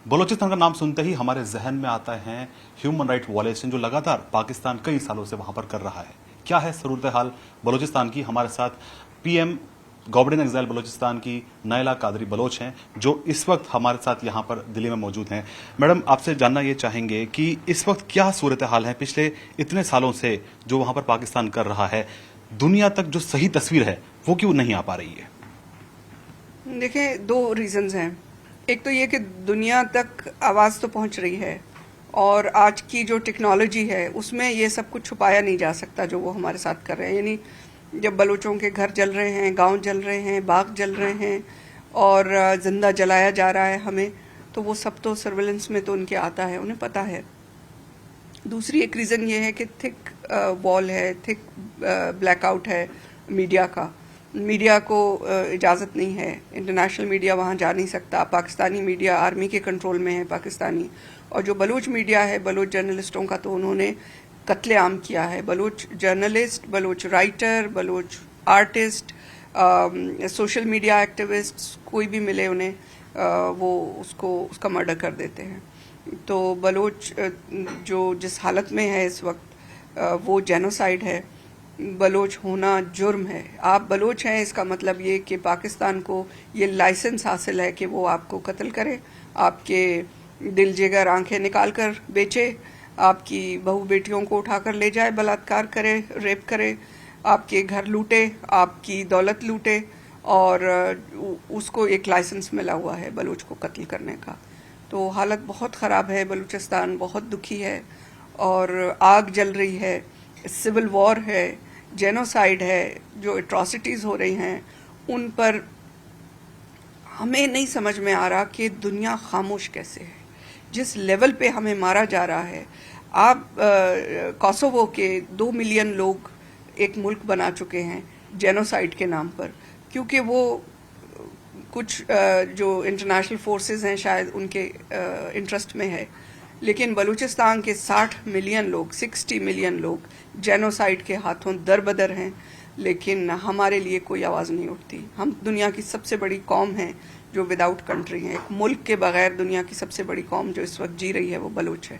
बलूचिस्तान का नाम सुनते ही हमारे जहन में आता है ह्यूमन राइट वायलेशन जो लगातार पाकिस्तान कई सालों से वहां पर कर रहा है। क्या है सूरत हाल बलूचिस्तान की? हमारे साथ पीएम गवर्नर इन एग्जाइल बलूचिस्तान की नाइला कादरी बलोच हैं जो इस वक्त हमारे साथ यहां पर दिल्ली में मौजूद हैं। मैडम, आपसे जानना ये चाहेंगे कि इस वक्त क्या सूरत हाल है पिछले इतने सालों से जो वहां पर पाकिस्तान कर रहा है, दुनिया तक जो सही तस्वीर है वो क्यों नहीं आ पा रही है? देखिए, दो रीजंस हैं। एक तो ये कि दुनिया तक आवाज़ तो पहुंच रही है और आज की जो टेक्नोलॉजी है उसमें ये सब कुछ छुपाया नहीं जा सकता जो वो हमारे साथ कर रहे हैं। यानी जब बलूचों के घर जल रहे हैं, गांव जल रहे हैं, बाग जल रहे हैं और जिंदा जलाया जा रहा है हमें, तो वो सब तो सर्वेलेंस में तो उनके आता है, उन्हें पता है। दूसरी एक रीज़न ये है कि थिक वॉल है, थिक ब्लैकआउट है मीडिया का। मीडिया को इजाज़त नहीं है, इंटरनेशनल मीडिया वहाँ जा नहीं सकता। पाकिस्तानी मीडिया आर्मी के कंट्रोल में है पाकिस्तानी, और जो बलूच मीडिया है, बलूच जर्नलिस्टों का तो उन्होंने कत्लेआम किया है। Baloch journalist, Baloch writer, Baloch artist, social media activist, कोई भी मिले उन्हें वो उसका मर्डर कर देते हैं। तो बलूच जो जिस हालत में है इस वक्त वो जेनोसाइड है। बलोच होना जुर्म है। आप बलोच हैं इसका मतलब ये कि पाकिस्तान को ये लाइसेंस हासिल है कि वो आपको कत्ल करे, आपके दिल जिगर आंखें निकाल कर बेचे, आपकी बहू बेटियों को उठाकर ले जाए, बलात्कार करे, रेप करे, आपके घर लूटे, आपकी दौलत लूटे, और उसको एक लाइसेंस मिला हुआ है बलूच को कत्ल करने का। तो हालत बहुत ख़राब है, बलूचिस्तान बहुत दुखी है और आग जल रही है, सिविल वॉर है, जेनोसाइड है, जो एट्रॉसिटीज़ हो रही हैं उन पर हमें नहीं समझ में आ रहा कि दुनिया खामोश कैसे है। जिस लेवल पे हमें मारा जा रहा है, आप कोसोवो के 2 मिलियन लोग एक मुल्क बना चुके हैं जेनोसाइड के नाम पर, क्योंकि वो कुछ जो इंटरनेशनल फोर्सेस हैं शायद उनके इंटरेस्ट में है। लेकिन बलूचिस्तान के 60 मिलियन लोग, 60 मिलियन लोग जेनोसाइड के हाथों दरबदर हैं, लेकिन हमारे लिए कोई आवाज़ नहीं उठती। हम दुनिया की सबसे बड़ी कौम है जो विदाउट कंट्री है। एक मुल्क के बगैर दुनिया की सबसे बड़ी कौम जो इस वक्त जी रही है वो बलूच है।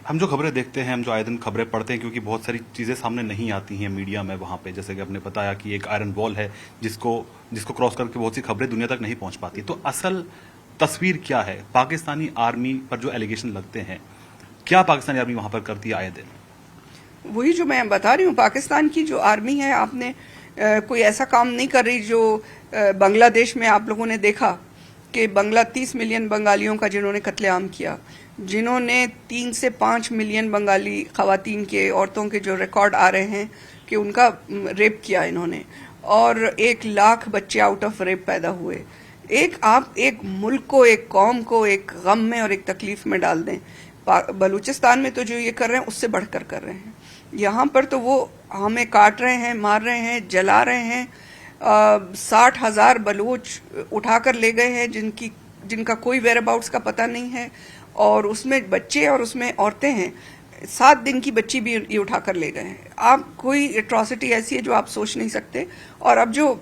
हम जो खबरें देखते हैं, हम जो आए दिन खबरें पढ़ते हैं, क्योंकि बहुत सारी चीज़ें सामने नहीं आती हैं मीडिया में वहाँ पे, जैसे कि आपने बताया कि एक आयरन वॉल है जिसको क्रॉस करके बहुत सी खबरें दुनिया तक नहीं पहुँच पाती। तो असल तस्वीर क्या है? पाकिस्तानी आर्मी पर जो एलिगेशन लगते हैं, क्या पाकिस्तानी आर्मी वहाँ पर करती है आए दिन? वही जो मैं बता रही हूँ, पाकिस्तान की जो आर्मी है, आपने कोई ऐसा काम नहीं कर रही जो बांग्लादेश में आप लोगों ने देखा कि 30 मिलियन बंगालियों का जिन्होंने कत्लेआम किया, जिन्होंने 3 से 5 मिलियन बंगाली खवातीन के, औरतों के जो रिकॉर्ड आ रहे हैं कि उनका रेप किया इन्होंने, और 1 लाख बच्चे आउट ऑफ रेप पैदा हुए। आप एक मुल्क को, एक कौम को एक गम में और एक तकलीफ में डाल दें। बलूचिस्तान में तो जो ये कर रहे हैं उससे बढ़कर कर रहे हैं। यहाँ पर तो वो हमें काट रहे हैं, मार रहे हैं, जला रहे हैं। 60,000 बलूच उठाकर ले गए हैं जिनका कोई वेयर अबाउट्स का पता नहीं है, और उसमें बच्चे और उसमें औरतें हैं। 7 दिन की बच्ची भी ये उठाकर ले गए हैं। आप कोई एट्रॉसिटी ऐसी है जो आप सोच नहीं सकते। और अब जो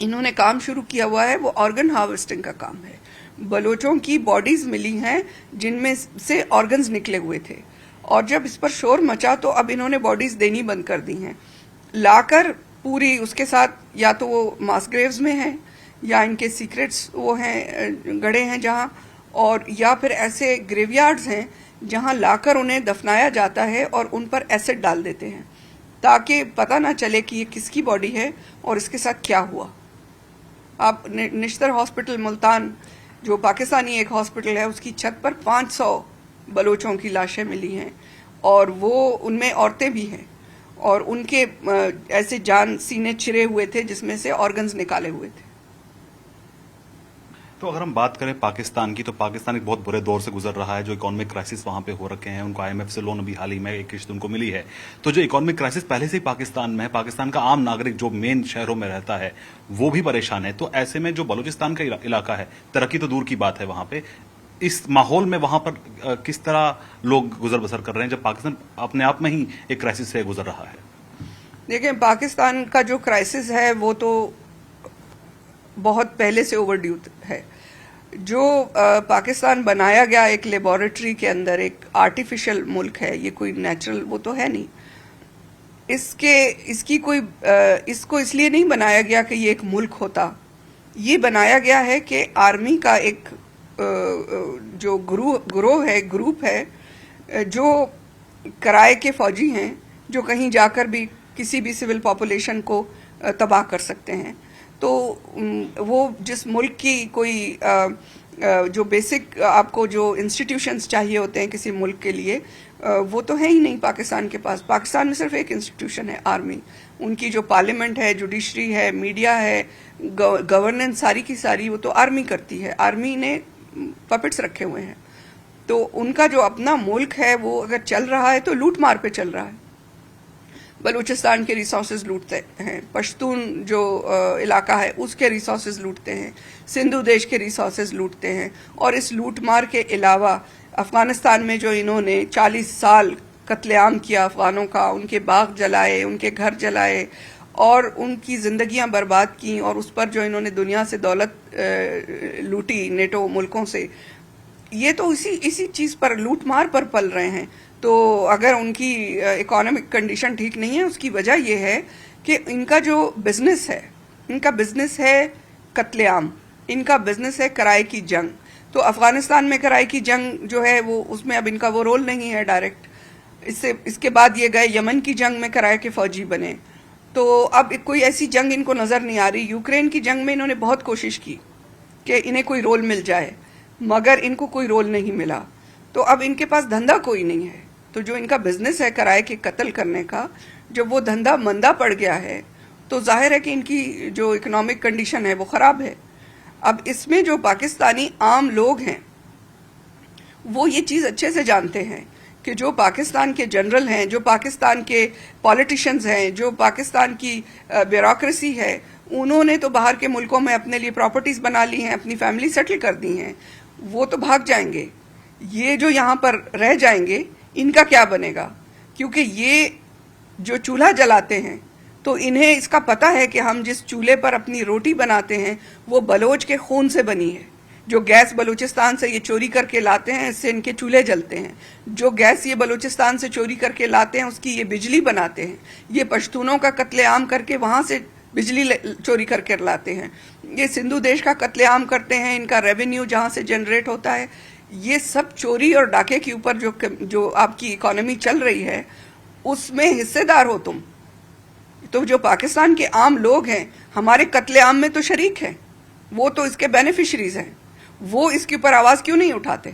इन्होंने काम शुरू किया हुआ है वो ऑर्गन हार्वेस्टिंग का काम है। बलोचों की बॉडीज मिली हैं जिनमें से ऑर्गन्स निकले हुए थे, और जब इस पर शोर मचा तो अब इन्होंने बॉडीज देनी बंद कर दी हैं, लाकर पूरी उसके साथ या तो वो मास ग्रेव्स में हैं या इनके सीक्रेट्स वो हैं गड़े हैं जहाँ, और या फिर ऐसे ग्रेवयार्ड्स हैं जहाँ लाकर उन्हें दफनाया जाता है और उन पर एसिड डाल देते हैं ताकि पता ना चले कि ये किसकी बॉडी है और इसके साथ क्या हुआ। आप निश्तर हॉस्पिटल मुल्तान, जो पाकिस्तानी एक हॉस्पिटल है, उसकी छत पर 500 बलोचों की लाशें मिली हैं, और वो उनमें औरतें भी हैं, और उनके ऐसे जान सीने चिरे हुए थे जिसमें से ऑर्गन्स निकाले हुए थे। तो अगर हम बात करें पाकिस्तान की, तो पाकिस्तान एक बहुत बुरे दौर से गुजर रहा है। जो इकोनॉमिक क्राइसिस वहां पे हो रखे हैं, उनको आईएमएफ से लोन अभी हाल ही में एक किश्त उनको मिली है। तो जो इकोनॉमिक क्राइसिस पहले से ही पाकिस्तान में है, पाकिस्तान का आम नागरिक जो मेन शहरों में रहता है वो भी परेशान है। तो ऐसे में जो बलूचिस्तान का इलाका है, तरक्की तो दूर की बात है, वहां पे इस माहौल में वहां पर किस तरह लोग गुजर बसर कर रहे हैं जब पाकिस्तान अपने आप में ही एक क्राइसिस से गुजर रहा है? देखिए, पाकिस्तान का जो क्राइसिस है वो तो बहुत पहले से ओवरड्यू है। जो पाकिस्तान बनाया गया एक लेबोरेटरी के अंदर, एक आर्टिफिशियल मुल्क है, ये कोई नेचुरल वो तो है नहीं। इसको इसलिए नहीं बनाया गया कि ये एक मुल्क होता, ये बनाया गया है कि आर्मी का एक जो ग्रुप है जो किराए के फौजी हैं, जो कहीं जाकर भी किसी भी सिविल पॉपुलेशन को तबाह कर सकते हैं। तो वो जिस मुल्क की कोई जो बेसिक आपको जो इंस्टीट्यूशंस चाहिए होते हैं किसी मुल्क के लिए, वो तो है ही नहीं पाकिस्तान के पास। पाकिस्तान में सिर्फ एक इंस्टीट्यूशन है, आर्मी। उनकी जो पार्लियामेंट है, जुडिशरी है, मीडिया है, गवर्नेंस सारी की सारी वो तो आर्मी करती है। आर्मी ने पपेट्स रखे हुए हैं। तो उनका जो अपना मुल्क है वो अगर चल रहा है तो लूट मार पे चल रहा है। बलूचिस्तान के रिसोर्सेज लूटते हैं, पश्तून जो इलाका है उसके रिसोर्सेज लूटते हैं, सिंधु देश के रिसोर्सेज लूटते हैं। और इस लूट मार के अलावा अफगानिस्तान में जो इन्होंने 40 साल कत्लेआम किया अफगानों का, उनके बाग जलाए, उनके घर जलाए और उनकी जिंदगियां बर्बाद की, और उस पर जो इन्होंने दुनिया से दौलत लूटी नेटो मुल्कों से, ये तो इसी चीज पर लूट मार पर पल रहे हैं। तो अगर उनकी इकोनॉमिक कंडीशन ठीक नहीं है, उसकी वजह यह है कि इनका जो बिजनेस है, इनका बिजनेस है कत्लेआम, इनका बिजनेस है किराए की जंग। तो अफगानिस्तान में किराए की जंग जो है वो उसमें अब इनका वो रोल नहीं है डायरेक्ट। इसके बाद ये गए यमन की जंग में किराए के फौजी बने। तो अब कोई ऐसी जंग इनको नजर नहीं आ रही। यूक्रेन की जंग में इन्होंने बहुत कोशिश की कि इन्हें कोई रोल मिल जाए, मगर इनको कोई रोल नहीं मिला। तो अब इनके पास धंधा कोई नहीं है। तो जो इनका बिजनेस है किराए के कत्ल करने का, जब वो धंधा मंदा पड़ गया है तो जाहिर है कि इनकी जो इकोनॉमिक कंडीशन है वो खराब है। अब इसमें जो पाकिस्तानी आम लोग हैं वो ये चीज अच्छे से जानते हैं कि जो पाकिस्तान के जनरल हैं, जो पाकिस्तान के पॉलिटिशियंस हैं, जो पाकिस्तान की ब्यूरोक्रेसी है, उन्होंने तो बाहर के मुल्कों में अपने लिए प्रॉपर्टीज बना ली हैं, अपनी फैमिली सेटल कर दी हैं। वो तो भाग जाएंगे। ये जो यहाँ पर रह जाएंगे, इनका क्या बनेगा? क्योंकि ये जो चूल्हा जलाते हैं तो इन्हें इसका पता है कि हम जिस चूल्हे पर अपनी रोटी बनाते हैं वो बलोच के खून से बनी है। जो गैस बलूचिस्तान से ये चोरी करके लाते हैं, इससे इनके चूल्हे जलते हैं। जो गैस ये बलूचिस्तान से चोरी करके लाते हैं उसकी ये बिजली बनाते हैं। ये पश्तूनों का कत्लेआम करके वहां से बिजली चोरी करके लाते हैं। ये सिंधु देश का कत्लेआम करते हैं, इनका रेवेन्यू जहां से जनरेट होता है। ये सब चोरी और डाके के ऊपर जो आपकी इकोनॉमी चल रही है उसमें हिस्सेदार हो तुम। तो जो पाकिस्तान के आम लोग हैं हमारे कत्लेआम में तो शरीक हैं, वो तो इसके बेनिफिशरीज हैं। वो इसके ऊपर आवाज क्यों नहीं उठाते?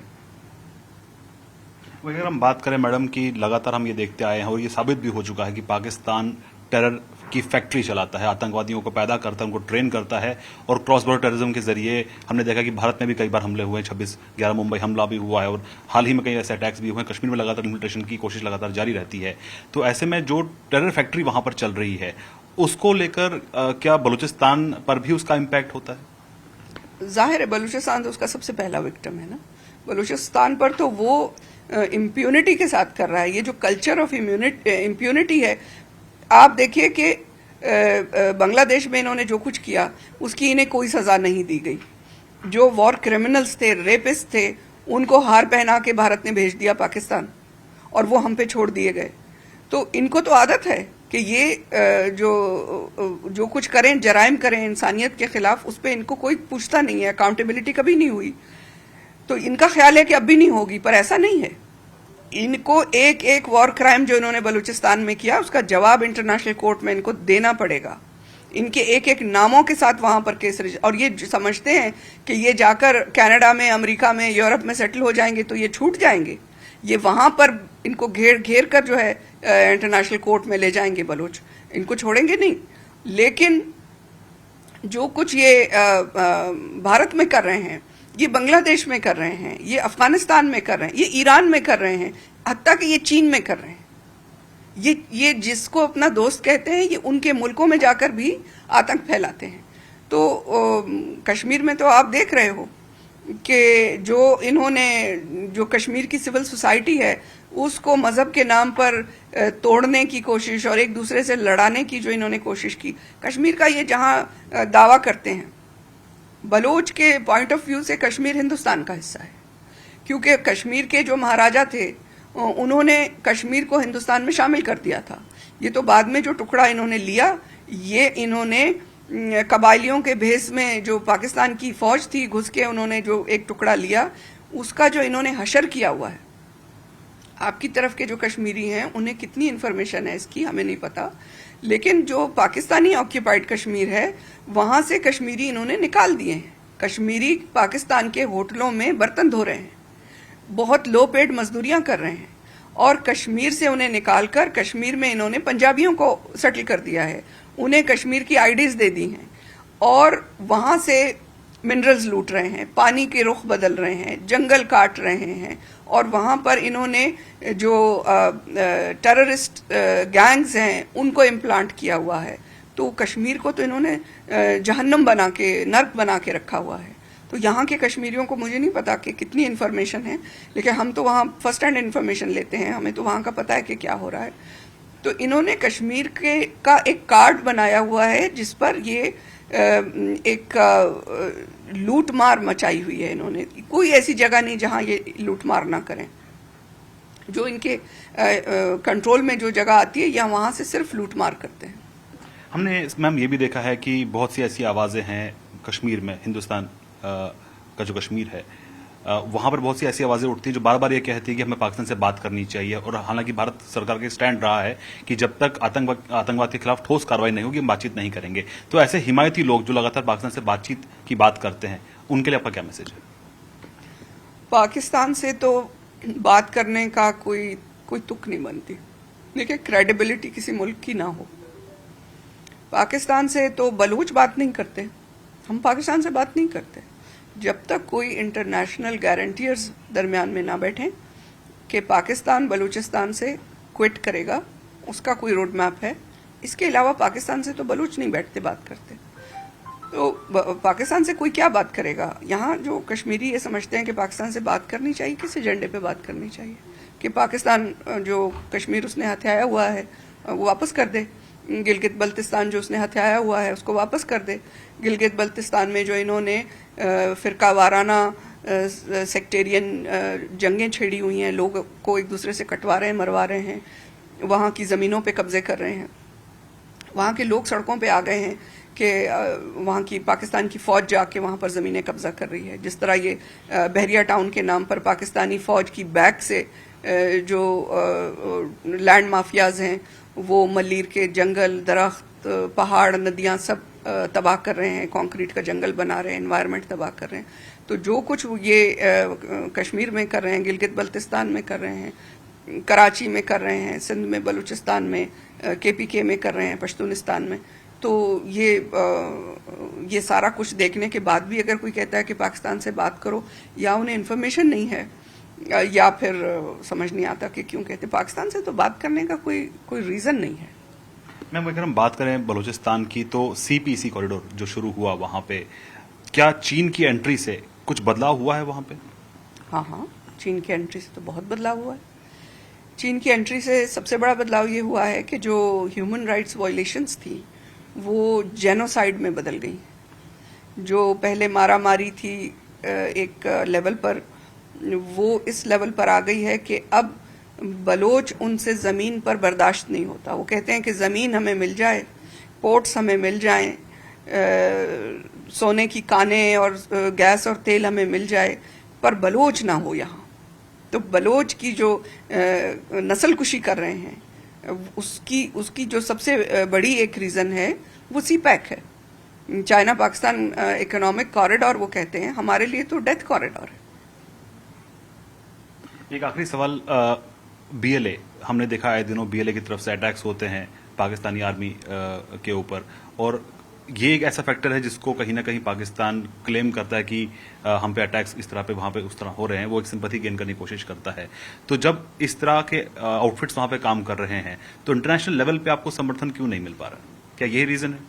अगर हम बात करें मैडम की लगातार हम ये देखते आए हैं और ये साबित भी हो चुका है कि पाकिस्तान टेरर की फैक्ट्री चलाता है, आतंकवादियों को पैदा करता है, उनको ट्रेन करता है और क्रॉस बॉर्डर टेररिज्म के जरिए हमने देखा कि भारत में भी कई बार हमले हुए हैं। 26/11 मुंबई हमला भी हुआ है और हाल ही में कई ऐसे अटैक्स भी हुए हैं। कश्मीर में लगातार इन्फिल्ट्रेशन की कोशिश लगातार जारी रहती है। तो ऐसे में जो टेरर फैक्ट्री वहां पर चल रही है उसको लेकर क्या बलूचिस्तान पर भी उसका इम्पैक्ट होता है? जाहिर है बलूचिस्तान तो उसका सबसे पहला विक्टिम है ना। बलूचिस्तान पर तो वो इम्प्यूनिटी के साथ कर रहा है। ये जो कल्चर ऑफ इम्प्यूनिटी है, आप देखिए कि बांग्लादेश में इन्होंने जो कुछ किया उसकी इन्हें कोई सजा नहीं दी गई। जो वॉर क्रिमिनल्स थे, रेपिस्ट थे, उनको हार पहना के भारत ने भेज दिया पाकिस्तान और वो हम पे छोड़ दिए गए। तो इनको तो आदत है कि ये जो कुछ करें, जराइम करें इंसानियत के खिलाफ, उस पर इनको कोई पूछता नहीं है। अकाउंटेबिलिटी कभी नहीं हुई। तो इनका ख्याल है कि अब भी नहीं होगी, पर ऐसा नहीं है। इनको एक एक वॉर क्राइम जो इन्होंने बलूचिस्तान में किया उसका जवाब इंटरनेशनल कोर्ट में इनको देना पड़ेगा। इनके एक एक नामों के साथ वहां पर केस और ये समझते हैं कि ये जाकर कनाडा में, अमेरिका में, यूरोप में सेटल हो जाएंगे तो ये छूट जाएंगे। ये वहां पर इनको घेर कर जो है इंटरनेशनल कोर्ट में ले जाएंगे बलूच, इनको छोड़ेंगे नहीं। लेकिन जो कुछ ये भारत में कर रहे हैं, ये बांग्लादेश में कर रहे हैं, ये अफगानिस्तान में कर रहे हैं, ये ईरान में कर रहे हैं, हत्ता कि ये चीन में कर रहे हैं। ये जिसको अपना दोस्त कहते हैं, ये उनके मुल्कों में जाकर भी आतंक फैलाते हैं। तो कश्मीर में तो आप देख रहे हो कि जो कश्मीर की सिविल सोसाइटी है उसको मजहब के नाम पर तोड़ने की कोशिश और एक दूसरे से लड़ाने की जो इन्होंने कोशिश की। कश्मीर का ये जहां दावा करते हैं बलोच के पॉइंट ऑफ व्यू से कश्मीर हिंदुस्तान का हिस्सा है, क्योंकि कश्मीर के जो महाराजा थे उन्होंने कश्मीर को हिंदुस्तान में शामिल कर दिया था। ये तो बाद में जो टुकड़ा इन्होंने लिया, ये इन्होंने कबाइलियों के भेस में जो पाकिस्तान की फौज थी घुस के उन्होंने जो एक टुकड़ा लिया, उसका जो इन्होंने हशर किया हुआ है। आपकी तरफ के जो कश्मीरी हैं उन्हें कितनी इन्फॉर्मेशन है इसकी हमें नहीं पता, लेकिन जो पाकिस्तानी ऑक्यूपाइड कश्मीर है वहां से कश्मीरी इन्होंने निकाल दिए हैं। कश्मीरी पाकिस्तान के होटलों में बर्तन धो रहे हैं, बहुत लो पेड मजदूरियां कर रहे हैं, और कश्मीर से उन्हें निकालकर कश्मीर में इन्होंने पंजाबियों को सेटल कर दिया है, उन्हें कश्मीर की आईडीज दे दी हैं, और वहां से मिनरल्स लूट रहे हैं, पानी के रुख बदल रहे हैं, जंगल काट रहे हैं, और वहां पर इन्होंने जो टेररिस्ट गैंग्स हैं उनको इम्प्लांट किया हुआ है। तो कश्मीर को तो इन्होंने जहन्नम बना के, नर्क बना के रखा हुआ है। तो यहाँ के कश्मीरियों को मुझे नहीं पता कि कितनी इन्फॉर्मेशन है, लेकिन हम तो वहाँ फर्स्ट हैंड इन्फॉर्मेशन लेते हैं, हमें तो वहाँ का पता है कि क्या हो रहा है। तो इन्होंने कश्मीर का एक कार्ड बनाया हुआ है जिस पर ये एक लूट मार मचाई हुई है इन्होंने। कोई ऐसी जगह नहीं जहां ये लूट मार ना करें। जो इनके कंट्रोल में जो जगह आती है या वहां से सिर्फ लूट मार करते हैं। हमने मैम ये भी देखा है कि बहुत सी ऐसी आवाज़ें हैं कश्मीर में, हिंदुस्तान का जो कश्मीर है वहाँ पर बहुत सी ऐसी आवाज़ें उठती हैं जो बार बार ये कहती है कि हमें पाकिस्तान से बात करनी चाहिए, और हालांकि भारत सरकार का स्टैंड रहा है कि जब तक आतंकवाद के खिलाफ ठोस कार्रवाई नहीं होगी हम बातचीत नहीं करेंगे। तो ऐसे हिमायती लोग जो लगातार पाकिस्तान से बातचीत की बात करते हैं, उनके लिए आपका क्या मैसेज है? पाकिस्तान से तो बात करने का कोई तुक नहीं बनती। देखिए, क्रेडिबिलिटी किसी मुल्क की ना हो। पाकिस्तान से तो बलूच बात नहीं करते, हम पाकिस्तान से बात नहीं करते जब तक कोई इंटरनेशनल गारंटियर्स दरमियान में ना बैठें कि पाकिस्तान बलूचिस्तान से क्विट करेगा, उसका कोई रोड मैप है। इसके अलावा पाकिस्तान से तो बलूच नहीं बैठते बात करते। तो पाकिस्तान से कोई क्या बात करेगा? यहाँ जो कश्मीरी ये समझते हैं कि पाकिस्तान से बात करनी चाहिए, किस एजेंडे पे बात करनी चाहिए? कि पाकिस्तान जो कश्मीर उसने हथियाया हुआ है वो वापस कर दे, गिलगित बल्तिस्तान जो उसने हथियाया हुआ है उसको वापस कर दे। गिलगित बल्तिस्तान में जो इन्होंने फिरका वाराना सेक्टेरियन जंगें छेड़ी हुई हैं, लोगों को एक दूसरे से कटवा रहे हैं, मरवा रहे हैं, वहाँ की ज़मीनों पे कब्जे कर रहे हैं, वहाँ के लोग सड़कों पे आ गए हैं कि वहाँ की पाकिस्तान की फ़ौज जाके वहाँ पर ज़मीनें कब्जा कर रही है। जिस तरह ये बहरिया टाउन के नाम पर पाकिस्तानी फ़ौज की बैक से जो लैंड माफियाज हैं वो मल्लीर के जंगल, दरख्त, पहाड़, नदियाँ सब तबाह कर रहे हैं, कंक्रीट का जंगल बना रहे हैं, एनवायरनमेंट तबाह कर रहे हैं। तो जो कुछ ये कश्मीर में कर रहे हैं, गिलगित बल्तिस्तान में कर रहे हैं, कराची में कर रहे हैं, सिंध में, बलूचिस्तान में, KPK में कर रहे हैं, पश्तूनिस्तान में, तो ये सारा कुछ देखने के बाद भी अगर कोई कहता है कि पाकिस्तान से बात करो, या उन्हें इन्फॉर्मेशन नहीं है या फिर समझ नहीं आता कि क्यों कहते। पाकिस्तान से तो बात करने का कोई रीज़न नहीं है। मैम, अगर हम बात करें बलूचिस्तान की, तो CPEC कॉरिडोर जो शुरू हुआ वहाँ पे, क्या चीन की एंट्री से कुछ बदलाव हुआ है वहाँ पे? हाँ, चीन की एंट्री से तो बहुत बदलाव हुआ है। चीन की एंट्री से सबसे बड़ा बदलाव ये हुआ है कि जो ह्यूमन राइट्स वायलेशंस थी वो जेनोसाइड में बदल गई। जो पहले मारा मारी थी एक लेवल पर, वो इस लेवल पर आ गई है कि अब बलोच उनसे ज़मीन पर बर्दाश्त नहीं होता। वो कहते हैं कि ज़मीन हमें मिल जाए, पोर्ट्स हमें मिल जाएं, सोने की कानें और गैस और तेल हमें मिल जाए, पर बलोच ना हो यहाँ। तो बलोच की जो नस्ल कुशी कर रहे हैं उसकी जो सबसे बड़ी एक रीज़न है वो CPEC है, चाइना पाकिस्तान इकोनॉमिक कॉरिडोर। वो कहते हैं हमारे लिए तो डेथ कॉरिडोर है। एक आखिरी सवाल, BLA, हमने देखा है दिनों BLA की तरफ से अटैक्स होते हैं पाकिस्तानी आर्मी के ऊपर, और ये एक ऐसा फैक्टर है जिसको कहीं ना कहीं पाकिस्तान क्लेम करता है कि हम पे अटैक्स इस तरह पे वहाँ पे उस तरह हो रहे हैं, वो एक सिंपैथी गेन करने की कोशिश करता है। तो जब इस तरह के आउटफिट्स वहाँ पे काम कर रहे हैं तो इंटरनेशनल लेवल पे आपको समर्थन क्यों नहीं मिल पा रहा? क्या यही रीज़न है?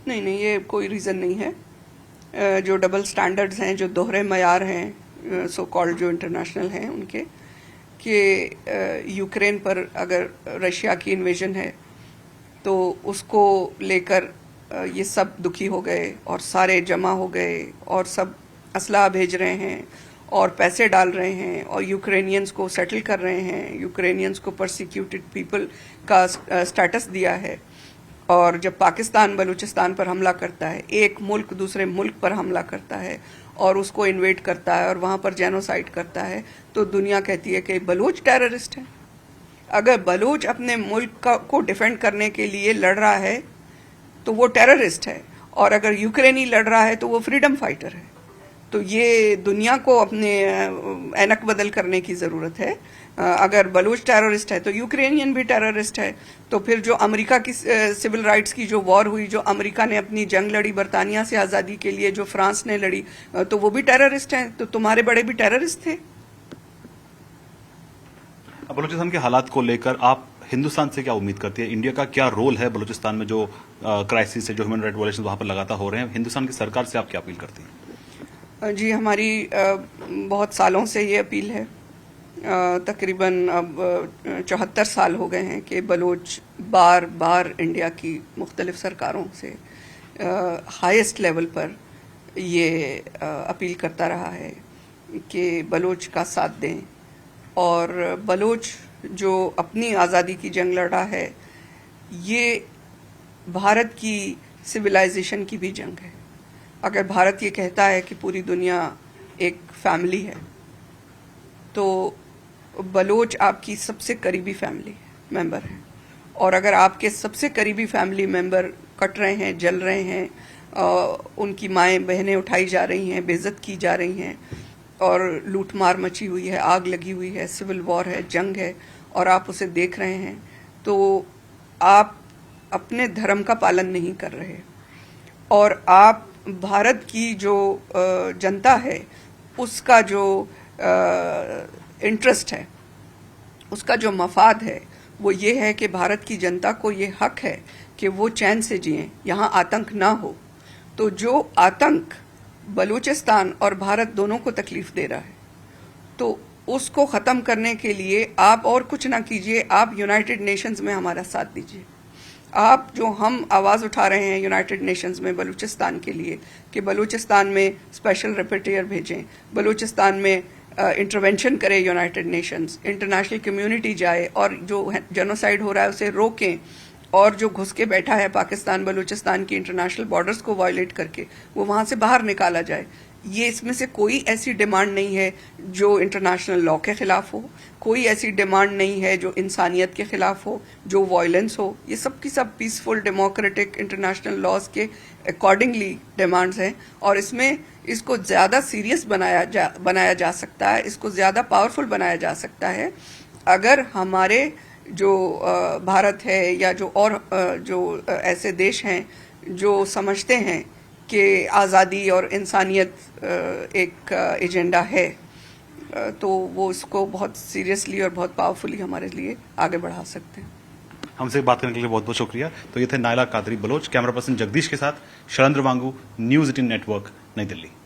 नहीं, ये कोई रीज़न नहीं है। जो डबल स्टैंडर्ड्स हैं, जो दोहरे मयार हैं, सो कॉल्ड जो इंटरनेशनल हैं उनके, कि यूक्रेन पर अगर रशिया की इन्वेजन है तो उसको लेकर ये सब दुखी हो गए और सारे जमा हो गए और सब असला भेज रहे हैं और पैसे डाल रहे हैं और यूक्रेनियंस को सेटल कर रहे हैं, यूक्रेनियंस को परसिक्यूटेड पीपल का स्टेटस दिया है। और जब पाकिस्तान बलूचिस्तान पर हमला करता है, एक मुल्क दूसरे मुल्क पर हमला करता है और उसको इन्वेड करता है और वहाँ पर जेनोसाइड करता है, तो दुनिया कहती है कि बलूच टेररिस्ट है। अगर बलूच अपने मुल्क को डिफेंड करने के लिए लड़ रहा है तो वो टेररिस्ट है, और अगर यूक्रेनी लड़ रहा है तो वो फ्रीडम फाइटर है। तो ये दुनिया को अपने ऐनक बदल करने की ज़रूरत है। अगर बलूच टेररिस्ट है तो यूक्रेनियन भी टेररिस्ट है। तो फिर जो अमेरिका की सिविल राइट्स की जो वॉर हुई, जो अमेरिका ने अपनी जंग लड़ी बरतानिया से आज़ादी के लिए, जो फ्रांस ने लड़ी, तो वो भी टेररिस्ट हैं। तो तुम्हारे बड़े भी टेररिस्ट थे। बलूचिस्तान के हालात को लेकर आप हिंदुस्तान से क्या उम्मीद करती है? इंडिया का क्या रोल है बलूचिस्तान में जो क्राइसिस है, जो ह्यूमन राइट वायलेशन वहाँ पर लगातार हो रहे हैं? हिंदुस्तान की सरकार से आप क्या अपील करती हैं? जी, हमारी बहुत सालों से ये अपील है। तकरीबन अब 74 साल हो गए हैं कि बलोच बार बार इंडिया की मुख्तलिफ सरकारों से हाईएस्ट लेवल पर ये अपील करता रहा है कि बलोच का साथ दें। और बलोच जो अपनी आज़ादी की जंग लड़ा है, ये भारत की सिविलाइजेशन की भी जंग है। अगर भारत ये कहता है कि पूरी दुनिया एक फैमिली है, तो बलोच आपकी सबसे करीबी फैमिली मेंबर है। और अगर आपके सबसे करीबी फैमिली मेंबर कट रहे हैं, जल रहे हैं, उनकी माएँ बहनें उठाई जा रही हैं, बेइज्जत की जा रही हैं, और लूटमार मची हुई है, आग लगी हुई है, सिविल वॉर है, जंग है, और आप उसे देख रहे हैं, तो आप अपने धर्म का पालन नहीं कर रहे। और आप भारत की जो जनता है, उसका जो इंटरेस्ट है, उसका जो मफाद है, वो ये है कि भारत की जनता को ये हक है कि वो चैन से जिएं, यहाँ आतंक ना हो। तो जो आतंक बलूचिस्तान और भारत दोनों को तकलीफ दे रहा है, तो उसको ख़त्म करने के लिए आप और कुछ ना कीजिए, आप यूनाइटेड नेशंस में हमारा साथ दीजिए। आप जो हम आवाज़ उठा रहे हैं यूनाइटेड नेशंस में बलूचिस्तान के लिए कि बलूचिस्तान में स्पेशल रिपेटियर भेजें, बलूचिस्तान में इंटरवेंशन करे यूनाइटेड नेशंस, इंटरनेशनल कम्युनिटी जाए और जो जेनोसाइड हो रहा है उसे रोकें, और जो घुस के बैठा है पाकिस्तान बलूचिस्तान की इंटरनेशनल बॉर्डर्स को वायलेट करके, वो वहाँ से बाहर निकाला जाए। ये इसमें से कोई ऐसी डिमांड नहीं है जो इंटरनेशनल लॉ के खिलाफ हो, कोई ऐसी डिमांड नहीं है जो इंसानियत के खिलाफ हो, जो वायलेंस हो। ये सब की सब पीसफुल डेमोक्रेटिक इंटरनेशनल लॉज के अकॉर्डिंगली डिमांड्स हैं। और इसमें इसको ज़्यादा सीरियस बनाया जा सकता है, इसको ज़्यादा पावरफुल बनाया जा सकता है अगर हमारे जो भारत है या जो और जो ऐसे देश हैं जो समझते हैं कि आज़ादी और इंसानियत एक एजेंडा है, तो वो इसको बहुत सीरियसली और बहुत पावरफुली हमारे लिए आगे बढ़ा सकते हैं। हमसे बात करने के लिए बहुत बहुत शुक्रिया। तो ये थे नायला कादरी बलोच। कैमरा पर्सन जगदीश के साथ शैलेंद्र वांगू, न्यूज़ 18 नेटवर्क, नई दिल्ली।